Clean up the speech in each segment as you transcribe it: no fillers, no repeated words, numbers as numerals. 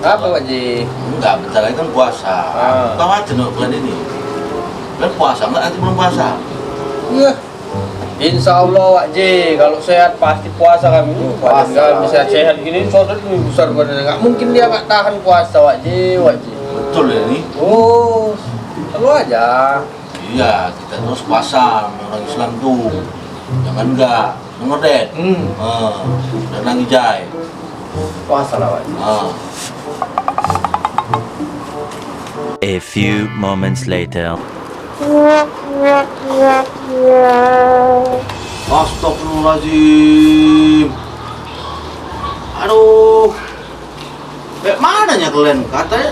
Apa Pak Ji? Enggak, bentar lagi kan puasa. Tahu aja no bulan ini. Kan puasa, enggak nanti belum puasa. Iya. Insya Allah Pak Ji, kalau sehat pasti puasa kami. Puasa. Kalau bisa sehat gini, soalnya lebih besar badannya. Nggak mungkin dia nggak tahan puasa Pak Ji, Pak Ji. Betul ya ini? Oh, selalu aja. Iya, kita terus puasa orang Islam tuh. Jangan enggak, denger deh. Dan lagi jai. Puasa lah Pak Ji. A few moments later. Astagfirullahaladzim. Aduh. Mana ya kalian? Katanya,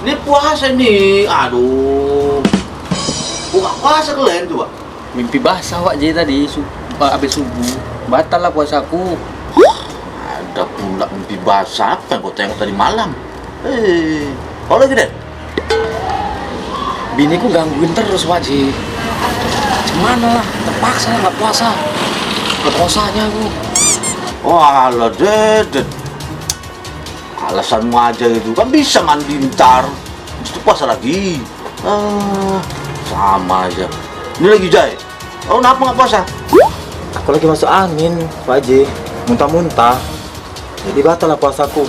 ini puasa nih. Aduh. Bukan puasa kalian tuh, Pak. Mimpi basah Pak Ji tadi, habis subuh. Batal lah puasaku. Ada pula mimpi basah apa yang kau tengok tadi malam? Kau lagi deh? Biniku gangguin terus Pak Ji. Gimana lah, terpaksa nggak puasa. Kekosanya aku. Wah, alah dedet. Alasanmu aja itu, kan bisa mandi ntar. Terus puasa lagi. Sama aja. Ini lagi Jai. Oh, kenapa nggak puasa? Aku lagi masuk angin, Pak Haji. Muntah-muntah. Jadi batal lah puasaku.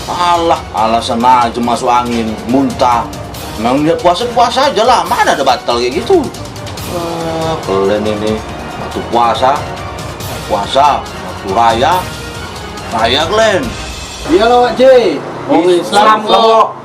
Alah, alasan aja masuk angin, muntah. Memang lihat puasa aja lah, mana ada batal kayak gitu. Kalian ini, waktu puasa, waktu raya kalian. Iya loh Pak Ji. Islam kok.